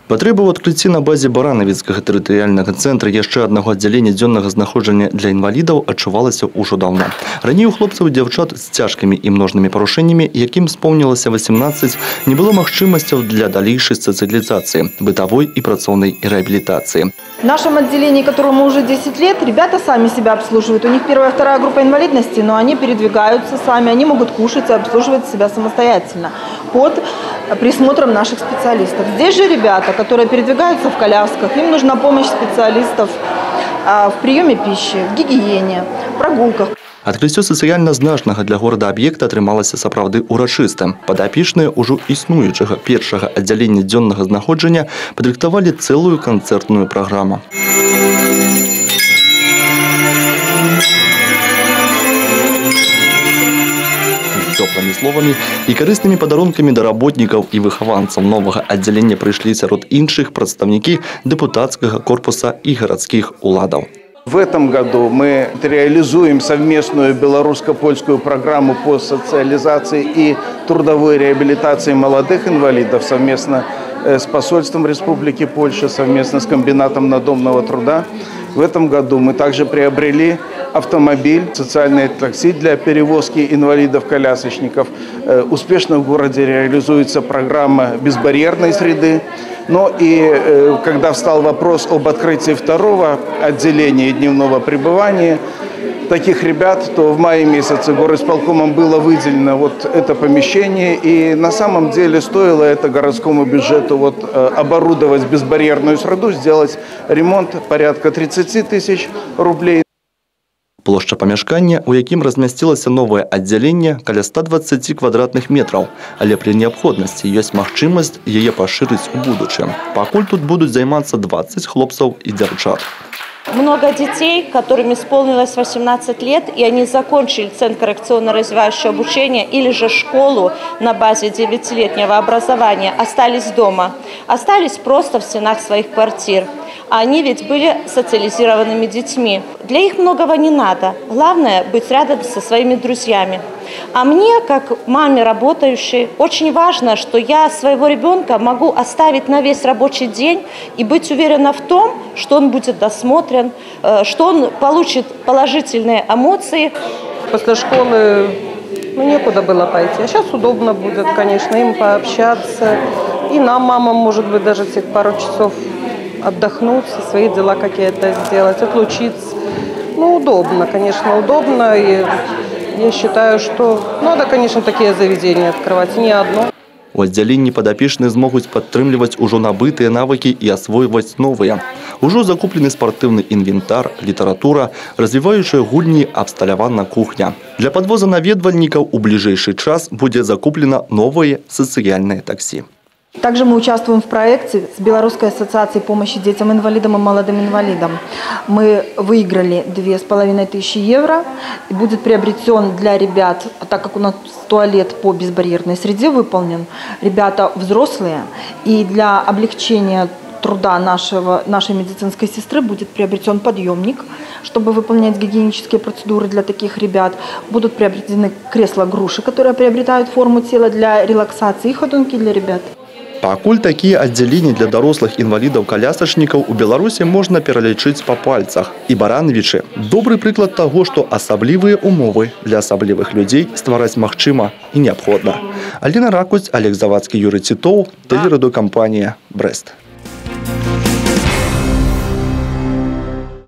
Патрэба ў адкрыцці на базе Баранавіцкага тэрытарыяльнага цэнтра яшчэ аднаго аддзялення дзённага знаходжання для інвалідаў адчувалася ўжо даўно. Раней у хлопцаў і дзяўчат з цяжкімі і множнымі парушэннямі, якім споўнілася 18, не было магчымасцяў для далейшай сацыялізацыі, бытавой і працоўнай реабилитации. В нашем отделении, которому уже 10 лет, ребята сами себя обслуживают. У них первая и вторая группа инвалидности, но они передвигаются сами, они могут кушать и обслуживать себя самостоятельно под присмотром наших специалистов. Здесь же ребята, которые передвигаются в колясках, им нужна помощь специалистов в приеме пищи, в гигиене, прогулках. Адкрыццё сацыяльна значнага для горада аб'екта атрымалася сапраўды урачыстым. Падапечныя ўжо існуючага першага аддзялення дзённага знаходжання падрыхтавалі цэлую канцэртную праграму. Цёплымі словамі і карыснымі падарункамі да работнікаў і выхаванцаў новага аддзялення прыйшлі сярод іншых прадстаўнікі дэпутацкага корпуса і гарадскіх уладаў. В этом году мы реализуем совместную белорусско-польскую программу по социализации и трудовой реабилитации молодых инвалидов совместно с посольством Республики Польша, совместно с комбинатом надомного труда. В этом году мы также приобрели автомобиль, социальное такси для перевозки инвалидов-колясочников. Успешно в городе реализуется программа безбарьерной среды. Но и когда встал вопрос об открытии второго отделения дневного пребывания таких ребят, то в мае месяце горисполкомом было выделено вот это помещение. И на самом деле стоило это городскому бюджету оборудовать безбарьерную среду, сделать ремонт порядка 30 тысяч рублей. Плошча памяшкання, у якім размясцілася новае аддзяленне, каля 120 квадратных метраў, але пры неабходнасці ёсць магчымасць яе пашырыць у будучым. Пакуль тут будуць займацца 20 хлопцаў і дзяўчат. Много детей, которым исполнилось 18 лет, и они закончили Центр коррекционно-развивающего обучения или же школу на базе 9-летнего образования, остались дома, остались просто в стенах своих квартир. А они ведь были социализированными детьми. Для их многого не надо. Главное – быть рядом со своими друзьями. А мне, как маме работающей, очень важно, что я своего ребенка могу оставить на весь рабочий день и быть уверена в том, что он будет досмотрен, что он получит положительные эмоции. После школы некуда было пойти. А сейчас удобно будет, конечно, им пообщаться. И нам, мамам, может быть, даже этих пару часов отдохнуть, свои дела какие-то сделать, отлучиться. Ну, удобно, конечно, удобно. И я считаю, что надо, конечно, такие заведения открывать, не одно. У аддзяленні падапечныя змогуць падтрымліваць ужо набытыя навыкі і асвойваць новыя. Ужо закуплены спартыўны інвентар, літаратура, развіваючыя гульні, абсталявана кухня. Для падвоза наведвальнікаў у бліжэйшы час будзе закуплена новае сацыяльнае таксі. Также мы участвуем в проекте с Белорусской ассоциацией помощи детям-инвалидам и молодым инвалидам. Мы выиграли 2500 евро. И будет приобретен для ребят, так как у нас туалет по безбарьерной среде выполнен, ребята взрослые. И для облегчения труда нашей медицинской сестры будет приобретен подъемник, чтобы выполнять гигиенические процедуры для таких ребят. Будут приобретены кресла-груши, которые приобретают форму тела для релаксации, и ходунки для ребят. Пакуль такія аддзяленні для дарослых інвалідаў-колясачнікаў у Беларусі можна пералічыць па пальцах. І Баранавічы – добры прыклад таго, што асаблівыя умовы для асаблівых людзей ствараць магчыма і неабходна. Алена Ракуць, Олег Завадскі, Юрый Титов, телерадиокомпания «Брест».